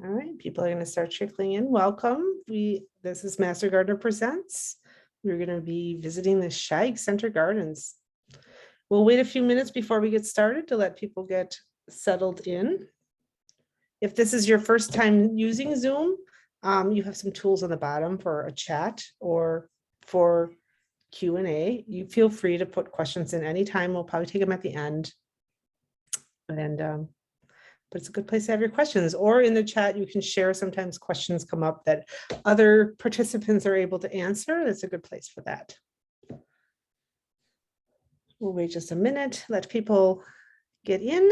All right, people are going to start trickling in. Welcome. This is Master Gardener Presents. We're going to be visiting the Scheig Center Gardens. We'll wait a few minutes before we get started to let people get settled in. If this is your first time using Zoom, you have some tools on the bottom for a chat or for Q&A. You feel free to put questions in anytime. We'll probably take them at the end. But it's a good place to have your questions, or in the chat, you can share. Sometimes questions come up that other participants are able to answer. That's a good place for that. We'll wait just a minute, let people get in.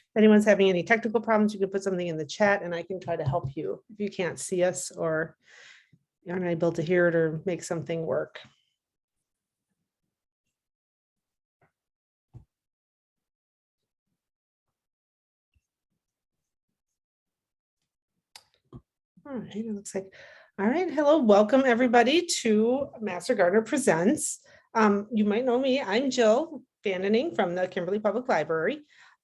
If anyone's having any technical problems, you can put something in the chat and I can try to help you if you can't see us or you're unable to hear it or make something work. All right, it looks like, all right, hello, welcome everybody to Master Gardener Presents. You might know me, I'm Jill Vandening from the Kimberly Public Library.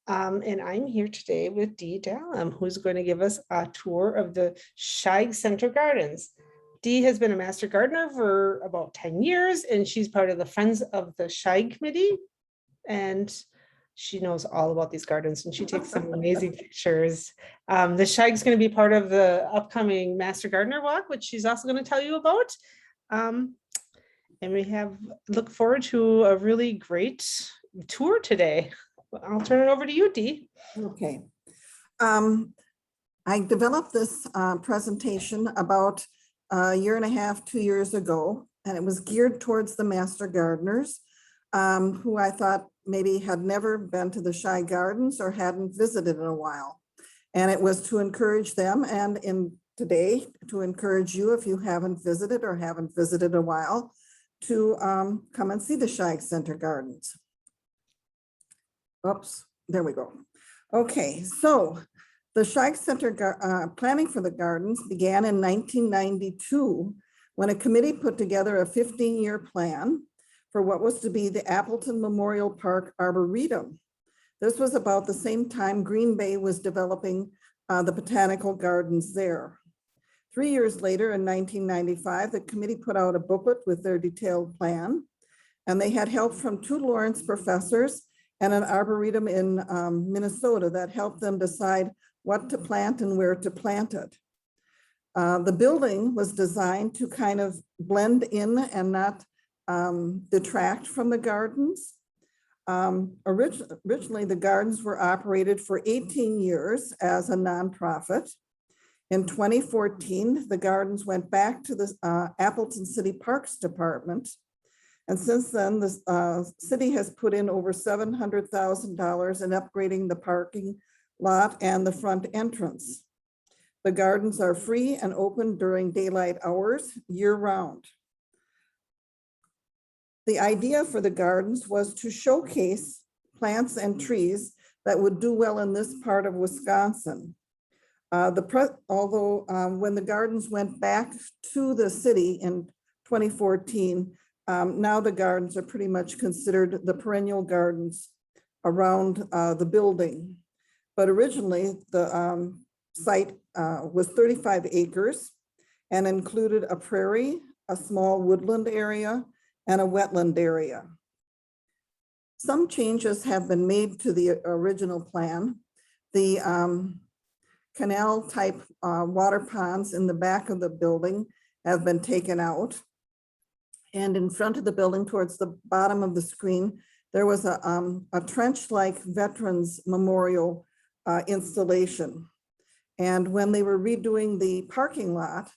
And I'm here today with Dee Dalum, who's going to give us a tour of the Scheig Center Gardens. Dee has been a master gardener for about 10 years, and she's part of the Friends of the Scheig Committee. And she knows all about these gardens, and she takes some amazing pictures. The Scheig's going to be part of the upcoming Master Gardener Walk, which she's also going to tell you about. And we look forward to a really great tour today. I'll turn it over to you, Dee. Okay. I developed this presentation about a year and a half, 2 years ago, and it was geared towards the master gardeners who I thought maybe had never been to the Scheig Gardens or hadn't visited in a while. And it was to encourage them, and today to encourage you if you haven't visited or haven't visited a while to come and see the Scheig Center Gardens. Oops, there we go. Okay, so the Scheig Center planning for the gardens began in 1992 when a committee put together a 15-year plan for what was to be the Appleton Memorial Park Arboretum. This was about the same time Green Bay was developing the botanical gardens there. 3 years later, in 1995, the committee put out a booklet with their detailed plan, and they had help from 2 Lawrence professors and an arboretum in Minnesota that helped them decide what to plant and where to plant it. The building was designed to kind of blend in and not detract from the gardens. Originally, the gardens were operated for 18 years as a nonprofit. In 2014, the gardens went back to the Appleton City Parks Department. And since then, the city has put in over $700,000 in upgrading the parking lot and the front entrance. The gardens are free and open during daylight hours year-round. The idea for the gardens was to showcase plants and trees that would do well in this part of Wisconsin. Although when the gardens went back to the city in 2014, now the gardens are pretty much considered the perennial gardens around the building. But originally the site was 35 acres and included a prairie, a small woodland area, and a wetland area. Some changes have been made to the original plan. The canal type water ponds in the back of the building have been taken out. And in front of the building towards the bottom of the screen, there was a trench-like Veterans Memorial installation. And when they were redoing the parking lot,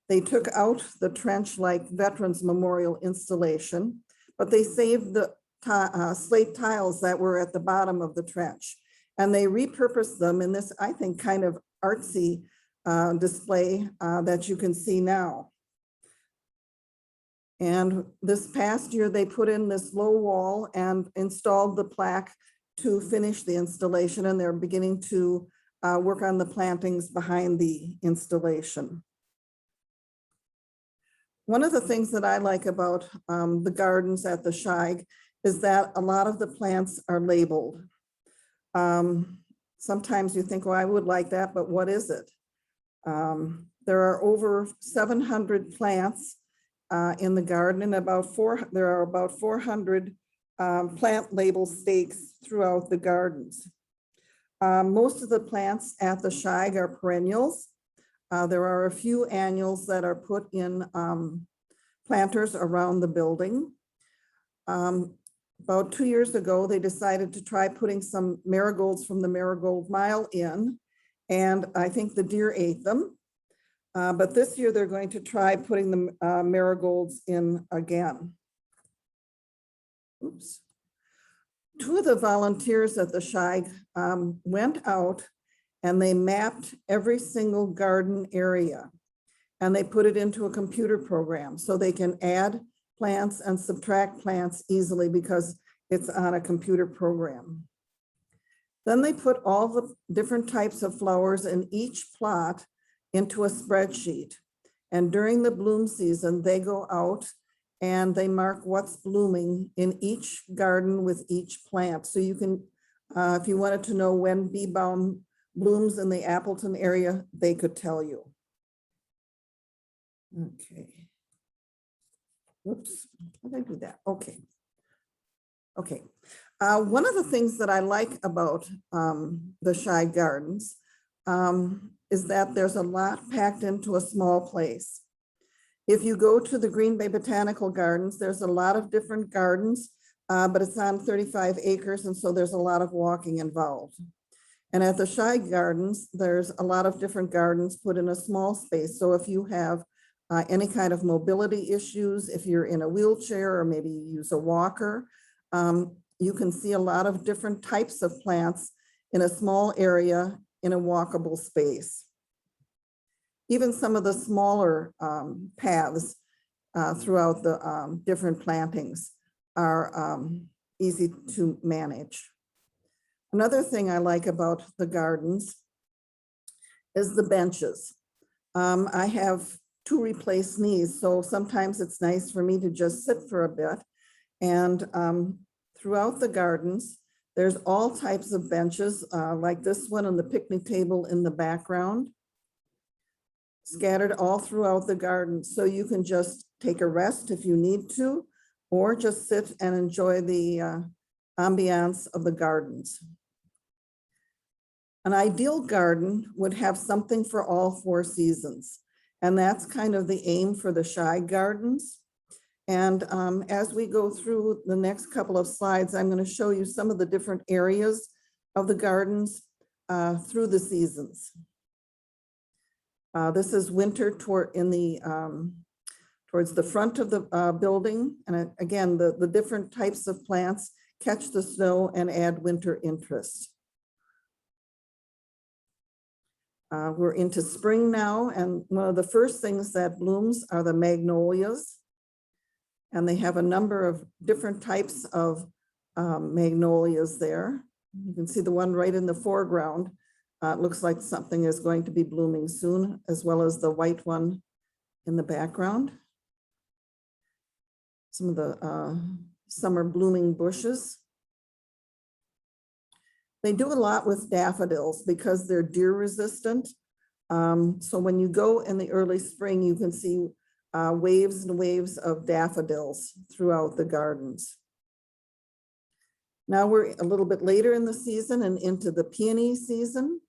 they took out the trench-like Veterans Memorial installation, but they saved the slate tiles that were at the bottom of the trench. And they repurposed them in this, I think, kind of artsy display that you can see now. And this past year, they put in this low wall and installed the plaque to finish the installation, and they're beginning to work on the plantings behind the installation. One of the things that I like about the gardens at the Scheig is that a lot of the plants are labeled. Sometimes you think, well, I would like that, but what is it? There are over 700 plants in the garden, and there are about 400 plant label stakes throughout the gardens. Most of the plants at the Scheig are perennials. There are a few annuals that are put in planters around the building. About 2 years ago, they decided to try putting some marigolds from the Marigold Mile in, and I think the deer ate them. But this year, they're going to try putting the marigolds in again. Oops. Two of the volunteers at the Scheig went out and they mapped every single garden area, and they put it into a computer program so they can add plants and subtract plants easily because it's on a computer program. Then they put all the different types of flowers in each plot into a spreadsheet. And during the bloom season, they go out and they mark what's blooming in each garden with each plant. So you can, if you wanted to know when bee balm blooms in the Appleton area, they could tell you. Okay. Whoops, how did I do that? Okay. Okay. One of the things that I like about the Scheig Gardens is that there's a lot packed into a small place. If you go to the Green Bay Botanical Gardens, there's a lot of different gardens, but it's on 35 acres, and so there's a lot of walking involved. And at the Scheig Gardens, there's a lot of different gardens put in a small space. So if you have any kind of mobility issues, if you're in a wheelchair or maybe you use a walker, you can see a lot of different types of plants in a small area in a walkable space. Even some of the smaller paths throughout the different plantings are easy to manage. Another thing I like about the gardens is the benches. I have 2 replaced knees, so sometimes it's nice for me to just sit for a bit. And throughout the gardens, there's all types of benches like this one and the picnic table in the background, scattered all throughout the garden. So you can just take a rest if you need to, or just sit and enjoy the ambiance of the gardens. An ideal garden would have something for all 4 seasons. And that's kind of the aim for the Scheig Gardens. And as we go through the next couple of slides, I'm going to show you some of the different areas of the gardens through the seasons. This is winter towards the front of the building. And again, the different types of plants catch the snow and add winter interest. We're into spring now, and one of the first things that blooms are the magnolias. And they have a number of different types of magnolias there. You can see the one right in the foreground. It looks like something is going to be blooming soon, as well as the white one in the background. Some of the summer blooming bushes. They do a lot with daffodils because they're deer resistant. So when you go in the early spring, you can see waves and waves of daffodils throughout the gardens. Now we're a little bit later in the season and into the peony season.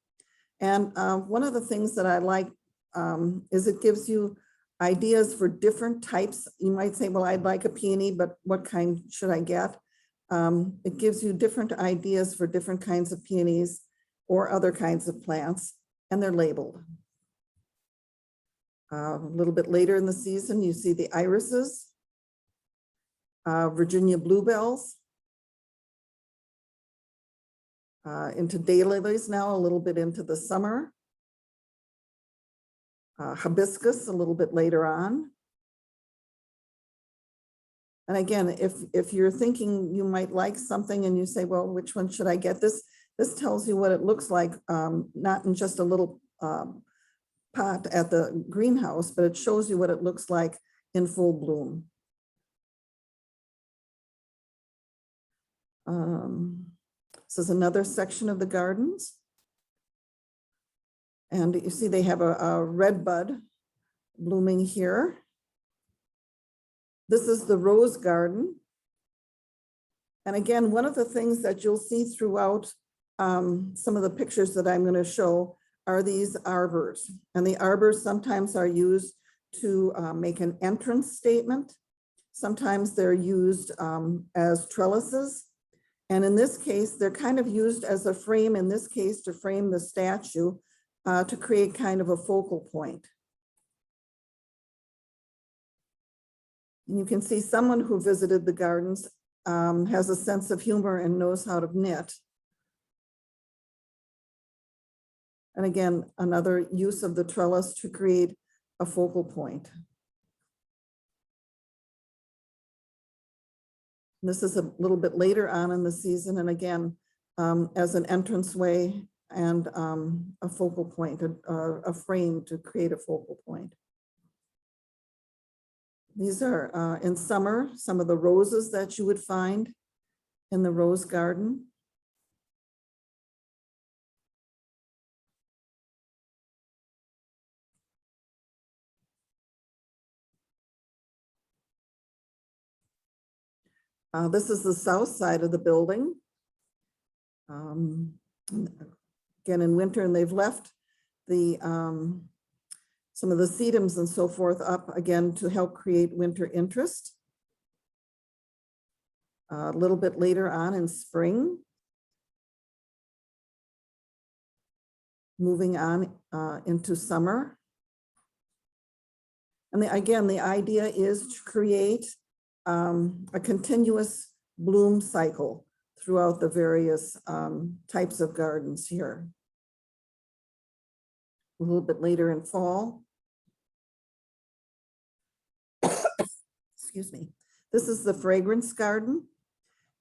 And one of the things that I like is it gives you ideas for different types. You might say, well, I'd like a peony, but what kind should I get? It gives you different ideas for different kinds of peonies or other kinds of plants, and they're labeled. A little bit later in the season, you see the irises, Virginia bluebells, into daylilies now, a little bit into the summer. Hibiscus a little bit later on. And again, if you're thinking you might like something and you say, well, which one should I get? This tells you what it looks like, not in just a little pot at the greenhouse, but it shows you what it looks like in full bloom. This is another section of the gardens. And you see they have a red bud blooming here. This is the rose garden. And again, one of the things that you'll see throughout some of the pictures that I'm going to show are these arbors. And the arbors sometimes are used to make an entrance statement. Sometimes they're used as trellises. And in this case, they're kind of used as a frame, in this case, to frame the statue to create kind of a focal point. And you can see someone who visited the gardens has a sense of humor and knows how to knit. And again, another use of the trellis to create a focal point. This is a little bit later on in the season, and again, as an entranceway and a focal point, a frame to create a focal point. These are in summer, some of the roses that you would find in the rose garden. This is the south side of the building. Again, in winter, and they've left the some of the sedums and so forth up again to help create winter interest. A little bit later on in spring. Moving on into summer. And again, the idea is to create a continuous bloom cycle throughout the various types of gardens here. A little bit later in fall. Excuse me. This is the fragrance garden.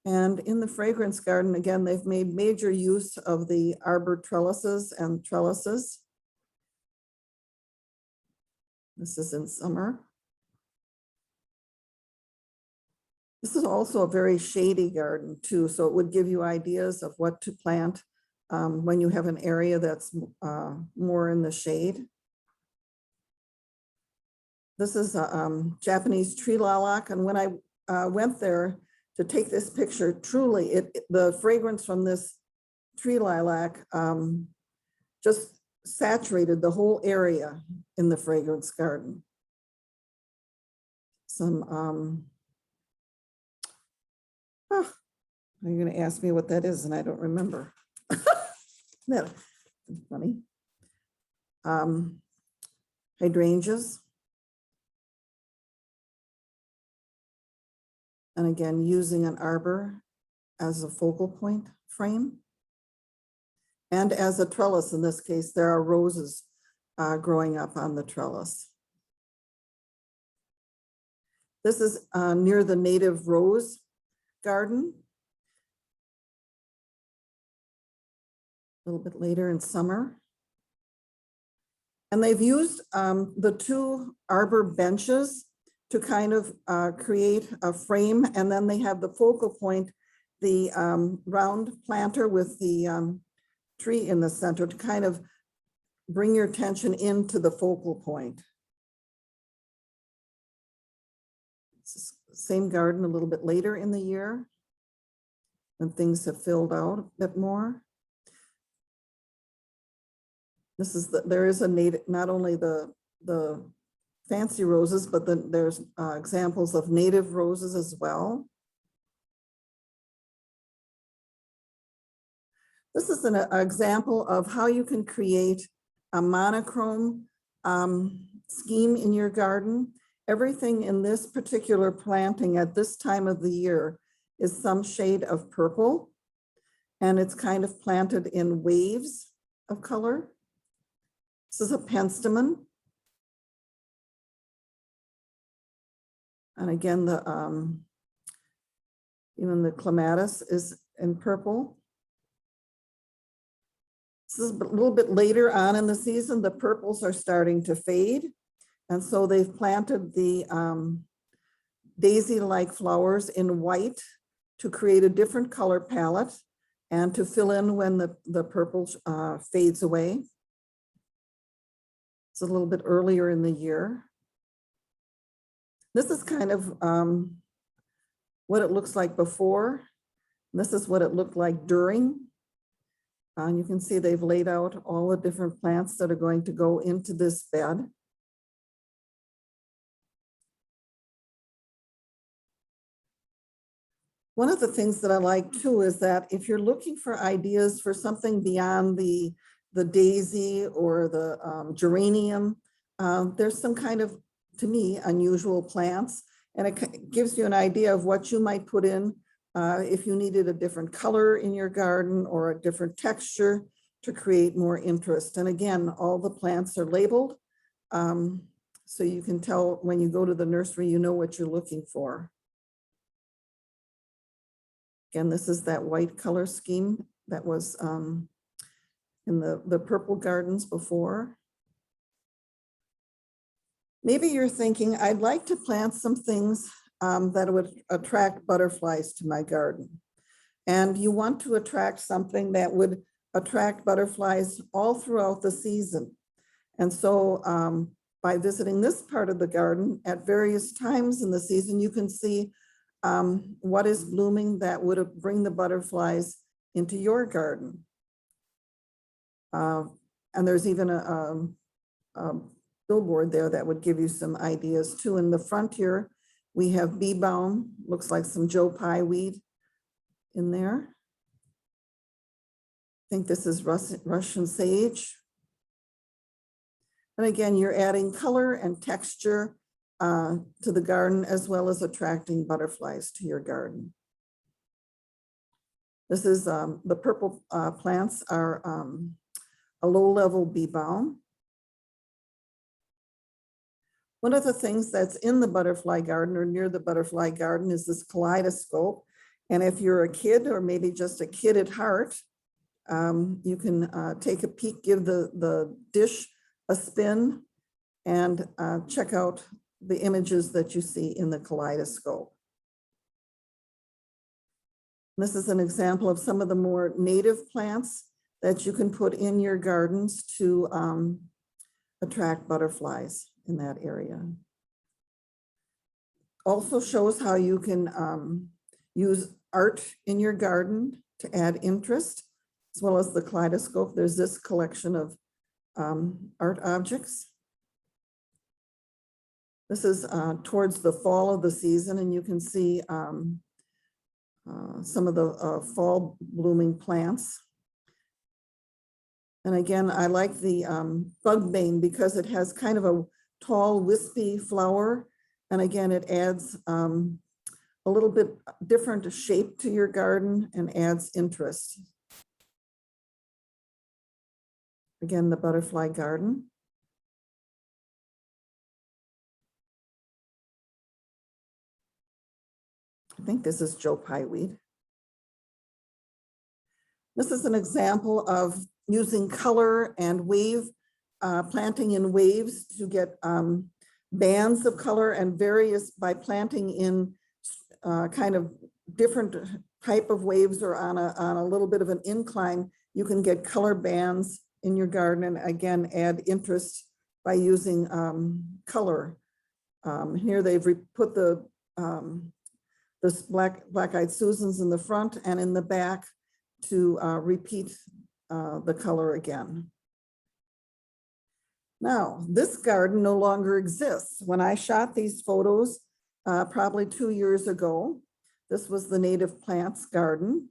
And in the fragrance garden, again, they've made major use of the arbor trellises and trellises. This is in summer. This is also a very shady garden too, so it would give you ideas of what to plant when you have an area that's more in the shade. This is a Japanese tree lilac, and when I went there to take this picture, truly, the fragrance from this tree lilac just saturated the whole area in the fragrance garden. Some oh, you're going to ask me what that is, and I don't remember. That's funny. Hydrangeas. And again, using an arbor as a focal point frame. And as a trellis, in this case, there are roses growing up on the trellis. This is near the native rose garden. A little bit later in summer. And they've used the two arbor benches to kind of create a frame, and then they have the focal point, the round planter with the tree in the center to kind of bring your attention into the focal point. It's the same garden a little bit later in the year when things have filled out a bit more. This is there is a native, not only the fancy roses, but then there's examples of native roses as well. This is an example of how you can create a monochrome scheme in your garden. Everything in this particular planting at this time of the year is some shade of purple, and it's kind of planted in waves of color. This is a penstemon. And again, Even the clematis is in purple. This is a little bit later on in the season. The purples are starting to fade. And so they've planted the daisy-like flowers in white to create a different color palette and to fill in when the purple fades away. It's a little bit earlier in the year. This is kind of what it looks like before. This is what it looked like during. You can see they've laid out all the different plants that are going to go into this bed. One of the things that I like too is that if you're looking for ideas for something beyond the daisy or the geranium, there's some kind of, to me, unusual plants. And it gives you an idea of what you might put in if you needed a different color in your garden or a different texture to create more interest. And again, all the plants are labeled. So you can tell when you go to the nursery, you know what you're looking for. Again, this is that white color scheme that was in the purple gardens before. Maybe you're thinking, I'd like to plant some things that would attract butterflies to my garden. And you want to attract something that would attract butterflies all throughout the season. And so by visiting this part of the garden at various times in the season, you can see what is blooming that would bring the butterflies into your garden. And there's even a billboard there that would give you some ideas too. In the front here, we have bee balm, looks like some Joe Pye weed in there. I think this is Russian sage. And again, you're adding color and texture to the garden, as well as attracting butterflies to your garden. This is the purple plants are a low-level bee balm. One of the things that's in the butterfly garden or near the butterfly garden is this kaleidoscope. And if you're a kid or maybe just a kid at heart, you can take a peek, give the dish a spin, and check out the images that you see in the kaleidoscope. This is an example of some of the more native plants that you can put in your gardens to attract butterflies in that area. Also shows how you can use art in your garden to add interest, as well as the kaleidoscope. There's this collection of art objects. This is towards the fall of the season, and you can see some of the fall blooming plants. And again, I like the bugbane because it has kind of a tall, wispy flower. And again, it adds a little bit different shape to your garden and adds interest. Again, the butterfly garden. I think this is Joe Pye weed. This is an example of using color and wave, planting in waves to get bands of color and various by planting in kind of different type of waves or on a little bit of an incline, you can get color bands in your garden and again add interest by using color. Here they've put the black-eyed Susans in the front and in the back to repeat the color again. Now, this garden no longer exists. When I shot these photos probably 2 years ago, this was the native plants garden.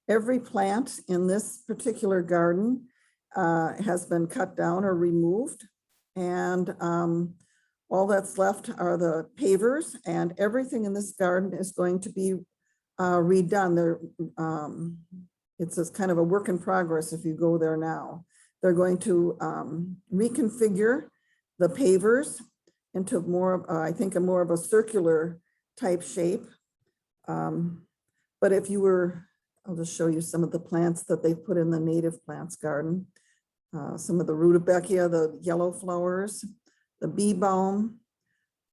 Every plant in this particular garden has been cut down or removed, and all that's left are the pavers, and everything in this garden is going to be redone. It's a kind of a work in progress if you go there now. They're going to reconfigure the pavers into more, I think, more of a circular type shape. But if you were, I'll just show you some of the plants that they put in the native plants garden. Some of the rudbeckia, the yellow flowers, the bee balm.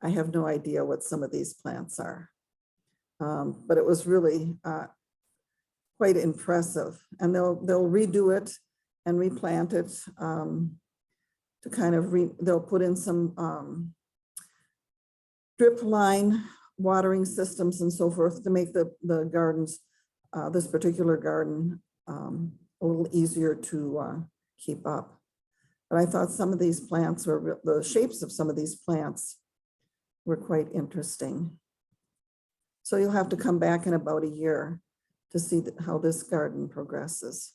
I have no idea what some of these plants are. But it was really quite impressive. And they'll redo it and replant it to kind of, they'll put in some drip line watering systems and so forth to make the gardens, this particular garden, a little easier to keep up. But I thought some of these plants were, the shapes of some of these plants were quite interesting. So you'll have to come back in about a year to see how this garden progresses.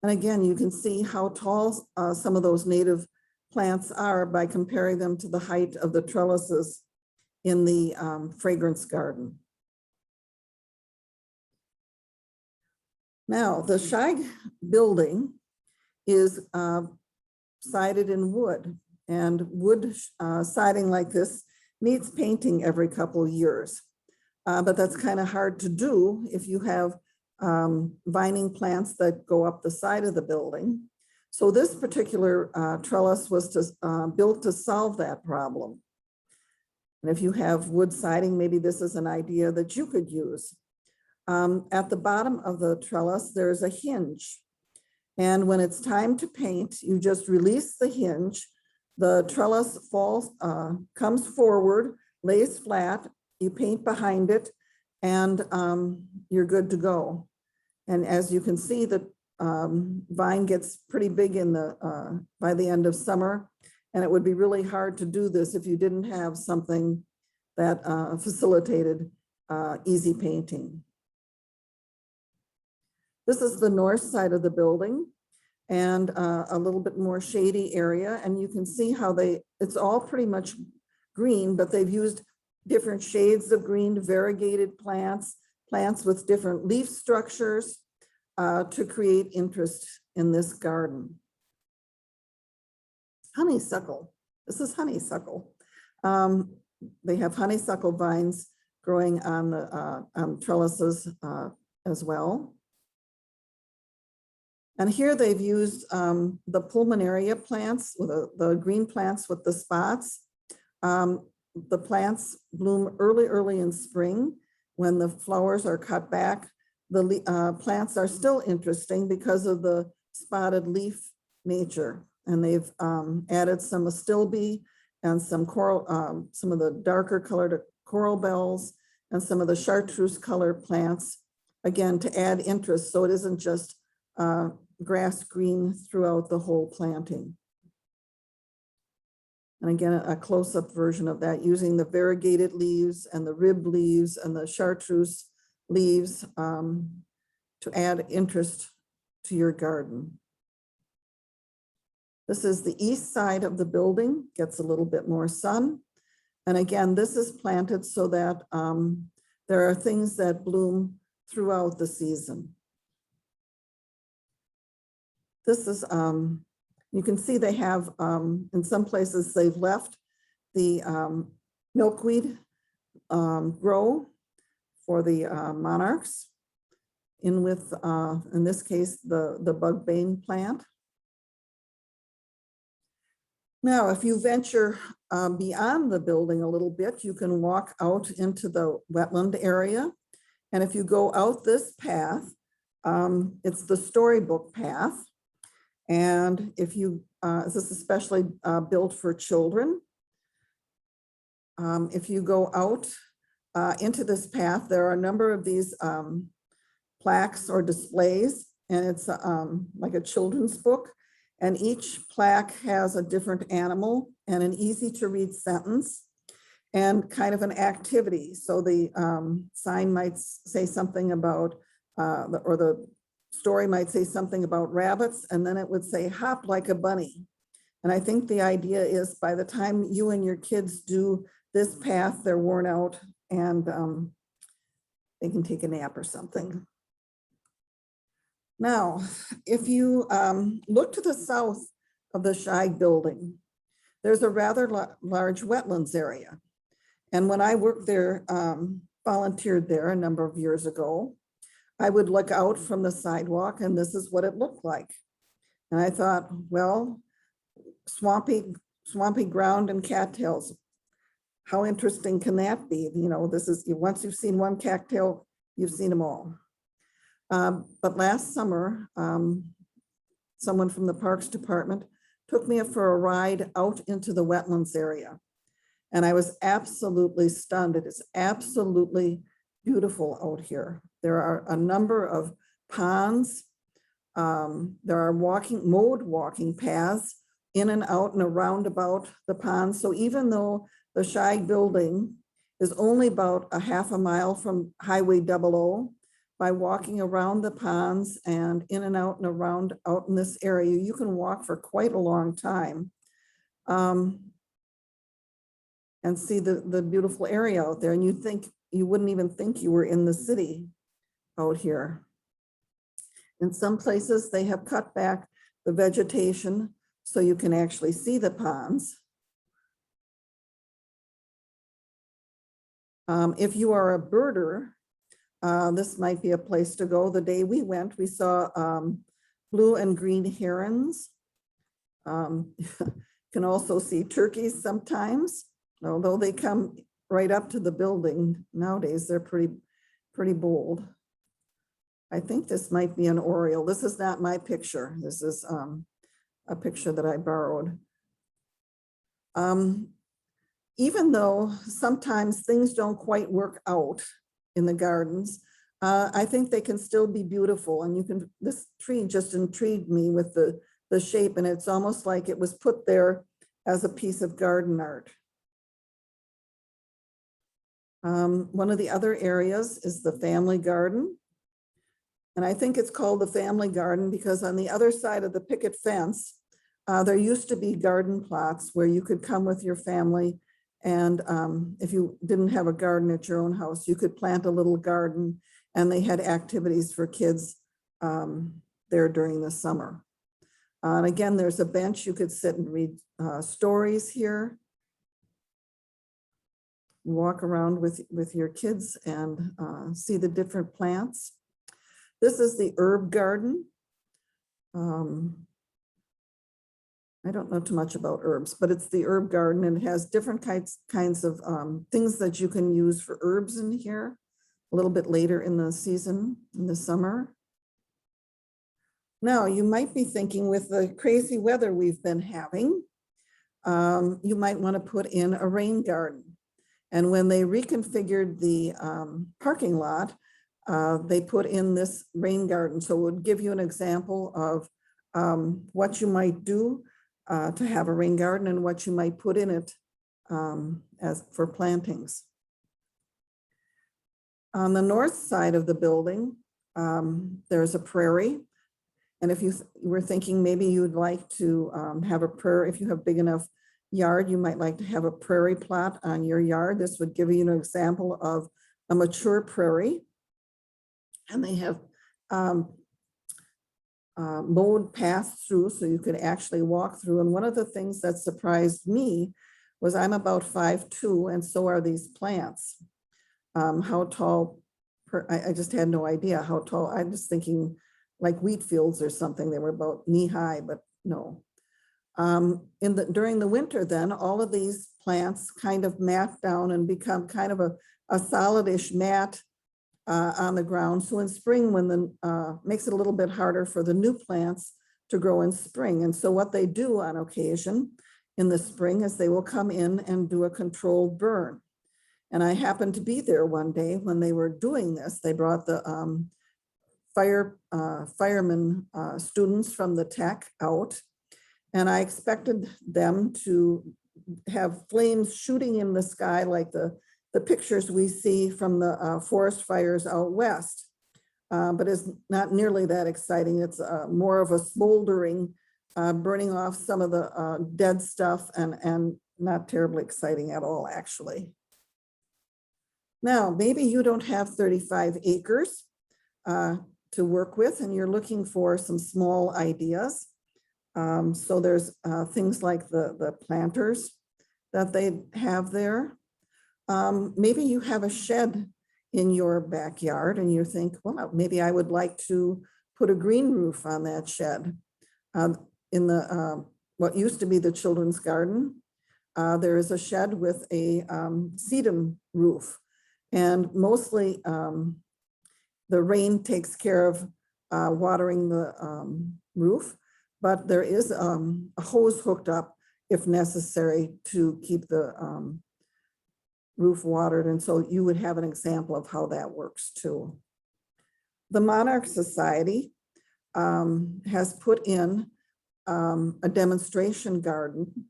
And again, you can see how tall some of those native plants are by comparing them to the height of the trellises in the fragrance garden. Now, the Scheig building is sided in wood, and wood siding like this needs painting every couple of years. But that's kind of hard to do if you have vining plants that go up the side of the building. So this particular trellis was built to solve that problem. And if you have wood siding, maybe this is an idea that you could use. At the bottom of the trellis, there's a hinge. And when it's time to paint, you just release the hinge. The trellis falls, comes forward, lays flat, you paint behind it, and you're good to go. And as you can see, the vine gets pretty big in the by the end of summer, and it would be really hard to do this if you didn't have something that facilitated easy painting. This is the north side of the building and a little bit more shady area. And you can see how it's all pretty much green, but they've used different shades of green, variegated plants with different leaf structures to create interest in this garden. Honeysuckle, this is honeysuckle. They have honeysuckle vines growing on the trellises as well. And here they've used the pulmonaria plants, with the green plants with the spots. The plants bloom early in spring. When the flowers are cut back, the plants are still interesting because of the spotted leaf nature. And they've added some astilbe and some coral, some of the darker colored coral bells and some of the chartreuse colored plants, again, to add interest so it isn't just grass green throughout the whole planting. And again, a close-up version of that using the variegated leaves and the ribbed leaves and the chartreuse leaves to add interest to your garden. This is the east side of the building, gets a little bit more sun. And again, this is planted so that there are things that bloom throughout the season. This is, you can see they have, in some places they've left the milkweed grow for the monarchs in with, in this case, the bugbane plant. Now, if you venture beyond the building a little bit, you can walk out into the wetland area. And if you go out this path, it's the Storybook Path. And if you, this is especially built for children. If you go out into this path, there are a number of these plaques or displays, and it's like a children's book. And each plaque has a different animal and an easy to read sentence and kind of an activity. So the sign might say something about, or the story might say something about rabbits, and then it would say hop like a bunny. And I think the idea is by the time you and your kids do this path, they're worn out and they can take a nap or something. Now, if you look to the south of the Scheig building, there's a rather large wetlands area. And when I worked there volunteered there a number of years ago, I would look out from the sidewalk and this is what it looked like. And I thought, well, swampy ground and cattails. How interesting can that be? You know, this is, once you've seen one cattail, you've seen them all. But last summer, someone from the Parks Department took me for a ride out into the wetlands area. And I was absolutely stunned. It is absolutely beautiful out here. There are a number of ponds. There are mowed walking paths in and out and around about the ponds. So even though the Scheig building is only about a half a mile from Highway 00, by walking around the ponds and in and out and around out in this area, you can walk for quite a long time and see the beautiful area out there. And you wouldn't even think you were in the city out here. In some places, they have cut back the vegetation so you can actually see the ponds. If you are a birder, this might be a place to go. The day we went, we saw blue and green herons. You can also see turkeys sometimes, although they come right up to the building. Nowadays, they're pretty bold. I think this might be an oriole. This is not my picture. This is a picture that I borrowed. Even though sometimes things don't quite work out in the gardens, I think they can still be beautiful. And this tree just intrigued me with the shape, and it's almost like it was put there as a piece of garden art. One of the other areas is the family garden. And I think it's called the family garden because on the other side of the picket fence, there used to be garden plots where you could come with your family. And if you didn't have a garden at your own house, you could plant a little garden, and they had activities for kids there during the summer. And again, there's a bench. You could sit and read stories here. Walk around with your kids and see the different plants. This is the herb garden. I don't know too much about herbs, but it's the herb garden, and it has different kinds of things that you can use for herbs in here a little bit later in the season, in the summer. Now, you might be thinking, with the crazy weather we've been having, you might want to put in a rain garden. And when they reconfigured the parking lot, they put in this rain garden. So it would give you an example of what you might do to have a rain garden and what you might put in it as for plantings. On the north side of the building, there's a prairie. And if you were thinking maybe you'd like to have a prairie, if you have big enough yard, you might like to have a prairie plot on your yard. This would give you an example of a mature prairie. And they have mowed paths through, so you could actually walk through. And one of the things that surprised me was I'm about 5'2", and so are these plants. How tall, I just had no idea how tall. I'm just thinking like wheat fields or something. They were about knee high, but no. During the winter then, all of these plants kind of mat down and become kind of a solidish mat on the ground. So in spring, when makes it a little bit harder for the new plants to grow in spring. And so what they do on occasion in the spring is they will come in and do a controlled burn. And I happened to be there one day when they were doing this. They brought the firemen students from the tech out, and I expected them to have flames shooting in the sky like the pictures we see from the forest fires out west. But it's not nearly that exciting. It's more of a smoldering, burning off some of the dead stuff, and not terribly exciting at all, actually. Now, maybe you don't have 35 acres to work with, and you're looking for some small ideas. So there's things like the planters that they have there. Maybe you have a shed in your backyard and you think, well, maybe I would like to put a green roof on that shed. In the what used to be the children's garden, there is a shed with a sedum roof, and mostly the rain takes care of watering the roof, but there is a hose hooked up if necessary to keep the roof watered. And so you would have an example of how that works too. The Monarch Society has put in a demonstration garden,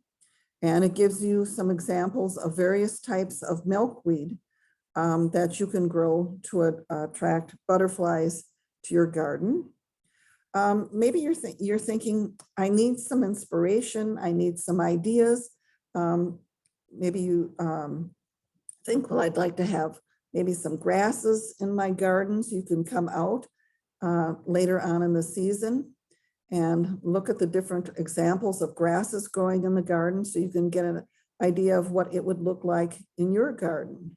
and it gives you some examples of various types of milkweed that you can grow to attract butterflies to your garden. Maybe you're thinking, I need some inspiration, I need some ideas. Maybe you think, well, I'd like to have maybe some grasses in my garden, so you can come out later on in the season and look at the different examples of grasses growing in the garden, so you can get an idea of what it would look like in your garden.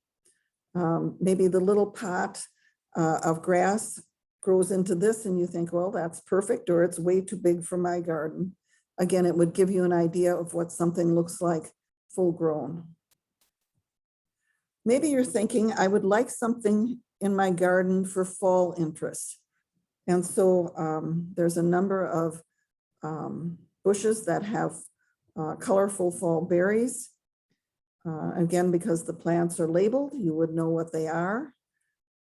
Maybe the little pot of grass grows into this and you think, well, that's perfect, or it's way too big for my garden. Again, it would give you an idea of what something looks like full grown. Maybe you're thinking, I would like something in my garden for fall interest. And so there's a number of bushes that have colorful fall berries. Again, because the plants are labeled, you would know what they are.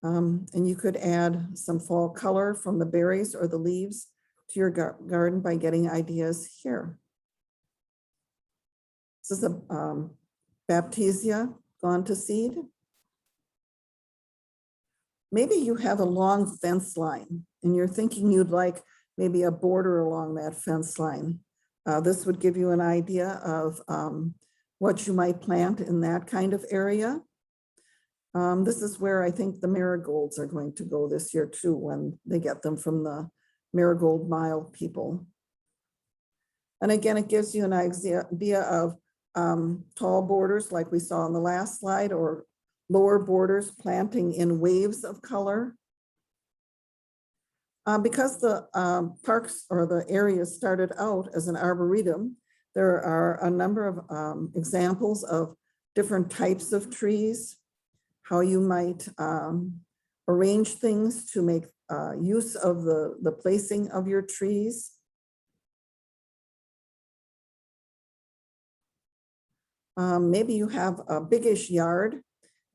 And you could add some fall color from the berries or the leaves to your garden by getting ideas here. This is a Baptisia gone to seed. Maybe you have a long fence line and you're thinking you'd like maybe a border along that fence line. This would give you an idea of what you might plant in that kind of area. This is where I think the marigolds are going to go this year too, when they get them from the Marigold Mile people. And again, it gives you an idea of tall borders like we saw on the last slide, or lower borders planting in waves of color. Because the parks or the area started out as an arboretum, there are a number of examples of different types of trees, how you might arrange things to make use of the placing of your trees. Maybe you have a biggish yard,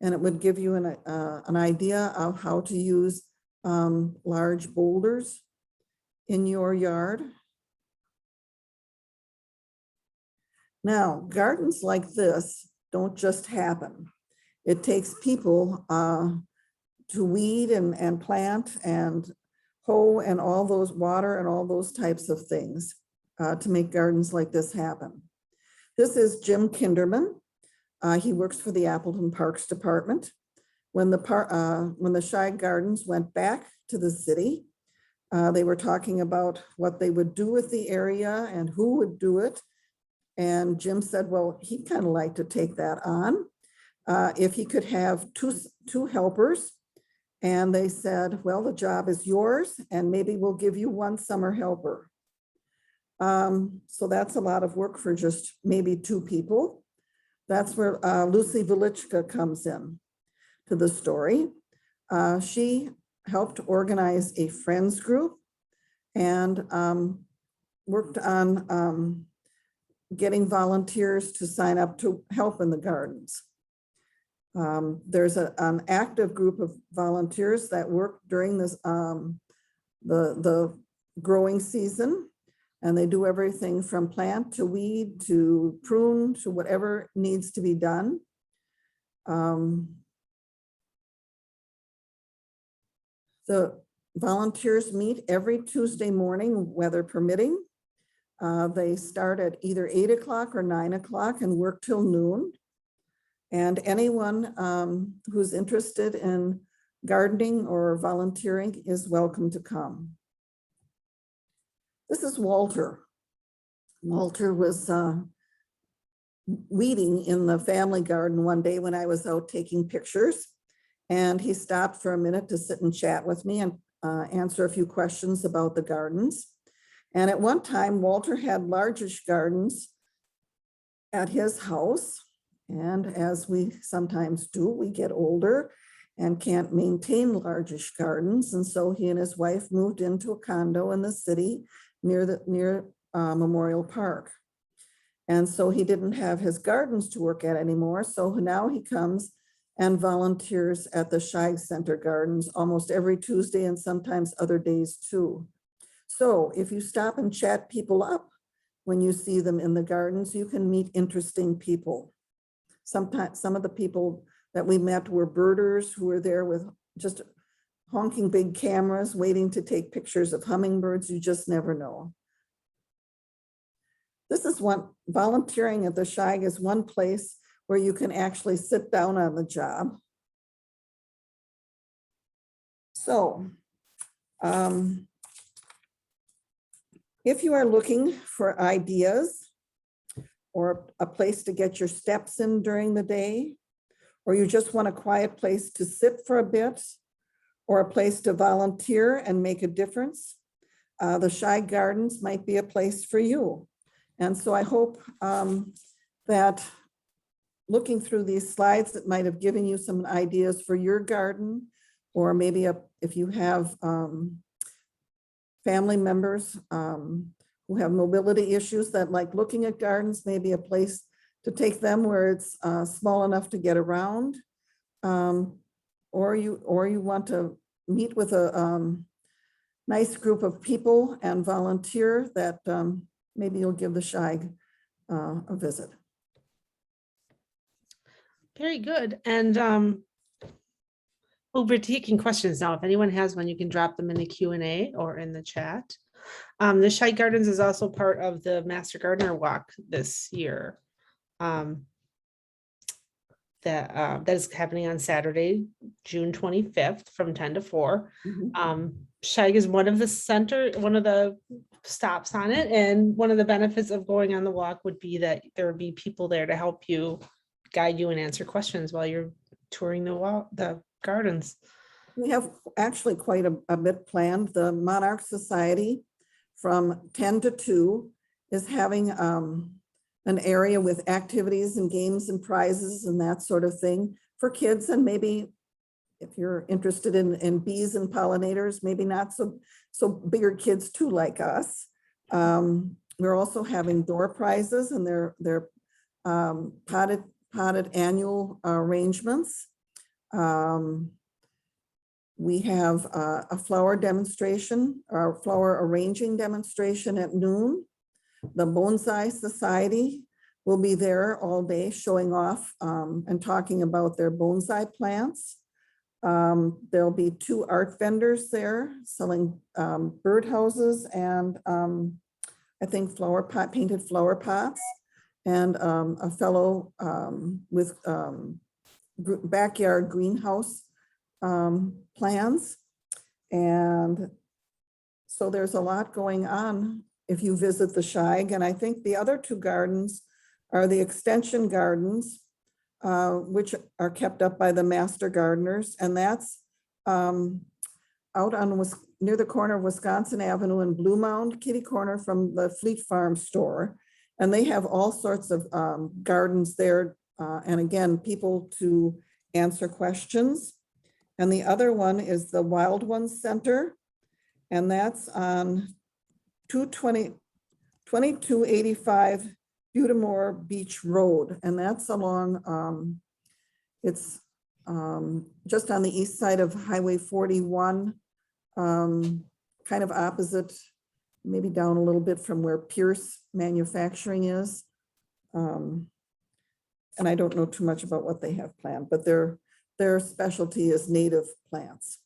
and it would give you an idea of how to use large boulders in your yard. Now, gardens like this don't just happen. It takes people to weed and plant and hoe and all those water and all those types of things to make gardens like this happen. This is Jim Kinderman. He works for the Appleton Parks Department. When the Scheig Gardens went back to the city, they were talking about what they would do with the area and who would do it. And Jim said, well, he'd kind of like to take that on if he could have two helpers. And they said, well, the job is yours, and maybe we'll give you one summer helper. So that's a lot of work for just maybe two people. That's where Lucy Velichka comes in to the story. She helped organize a friends group and worked on getting volunteers to sign up to help in the gardens. There's an active group of volunteers that work during this the growing season, and they do everything from plant to weed to prune to whatever needs to be done. The volunteers meet every Tuesday morning, weather permitting. They start at either 8 o'clock or 9 o'clock and work till noon. And anyone who's interested in gardening or volunteering is welcome to come. This is Walter. Walter was weeding in the family garden one day when I was out taking pictures. And he stopped for a minute to sit and chat with me and answer a few questions about the gardens. And at one time, Walter had largish gardens at his house. And as we sometimes do, we get older and can't maintain largish gardens. And so he and his wife moved into a condo in the city near Memorial Park. And so he didn't have his gardens to work at anymore. So now he comes and volunteers at the Scheig Center Gardens almost every Tuesday and sometimes other days too. So if you stop and chat people up when you see them in the gardens, you can meet interesting people. Sometimes some of the people that we met were birders who were there with just honking big cameras waiting to take pictures of hummingbirds. You just never know. This is volunteering at the Scheig is one place where you can actually sit down on the job. So if you are looking for ideas or a place to get your steps in during the day, or you just want a quiet place to sit for a bit, or a place to volunteer and make a difference, the Scheig Gardens might be a place for you. And so I hope that looking through these slides, it might have given you some ideas for your garden, or maybe if you have family members who have mobility issues that like looking at gardens, maybe a place to take them where it's small enough to get around, or you want to meet with a nice group of people and volunteer, that maybe you'll give the Scheig a visit. Very good. And we're taking questions now. If anyone has one, you can drop them in the Q&A or in the chat. The Scheig Gardens is also part of the Master Gardener Walk this year. That is happening on Saturday, June 25th from 10 to 4. Scheig is one of the stops on it. And one of the benefits of going on the walk would be that there would be people there to help you, guide you, and answer questions while you're touring the gardens. We have actually quite a bit planned. The Monarch Society from 10 to 2 is having an area with activities and games and prizes and that sort of thing for kids. And maybe if you're interested in bees and pollinators, maybe not so bigger kids too like us. We're also having door prizes, and they're potted annual arrangements. We have a flower demonstration, or flower arranging demonstration at noon. The Bonsai Society will be there all day showing off and talking about their bonsai plants. There'll be 2 art vendors there selling birdhouses and I think painted flower pots, and a fellow with backyard greenhouse plans. And so there's a lot going on if you visit the Scheig. And I think the other 2 gardens are the extension gardens, which are kept up by the master gardeners. And that's out on near the corner of Wisconsin Avenue and Blue Mound, kitty corner from the Fleet Farm store. And they have all sorts of gardens there. And again, people to answer questions. And the other one is the Wild Ones Center. And that's on 2285 Butamore Beach Road. And that's along, it's just on the east side of Highway 41, kind of opposite, maybe down a little bit from where Pierce Manufacturing is. And I don't know too much about what they have planned, but their specialty is native plants.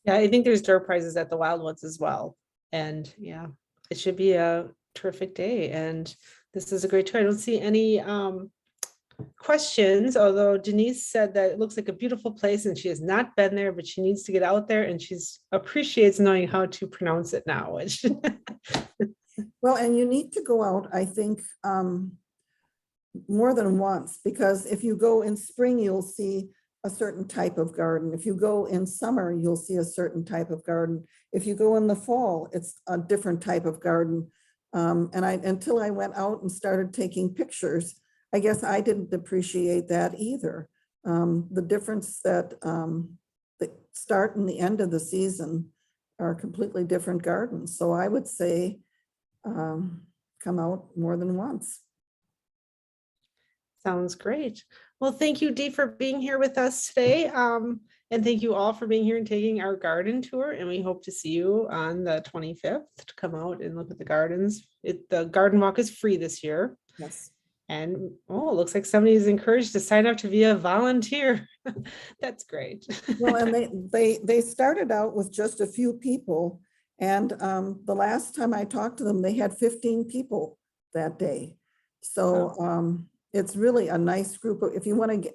Yeah, I think there's door prizes at the Wild Ones as well. And yeah, it should be a terrific day. And this is a great tour. I don't see any questions, although Denise said that it looks like a beautiful place and she has not been there, but she needs to get out there, and she's appreciates knowing how to pronounce it now. Which Well, and you need to go out, I think, more than once, because if you go in spring, you'll see a certain type of garden. If you go in summer, you'll see a certain type of garden. If you go in the fall, it's a different type of garden. And until I went out and started taking pictures, I guess I didn't appreciate that either. The difference that the start and the end of the season are completely different gardens. So I would say come out more than once. Sounds great. Well, thank you, Dee, for being here with us today. And thank you all for being here and taking our garden tour. And we hope to see you on the 25th to come out and look at the gardens. The garden walk is free this year. Yes. And oh, it looks like somebody is encouraged to sign up to be a volunteer. That's great. Well, and they started out with just a few people. And the last time I talked to them, they had 15 people that day. So it's really a nice group. If you want to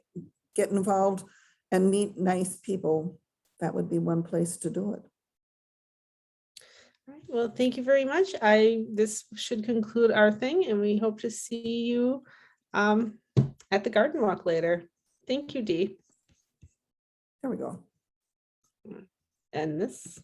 get involved and meet nice people, that would be one place to do it. All right, well, thank you very much. This should conclude our thing, and we hope to see you at the garden walk later. Thank you, Dee. There we go. And this.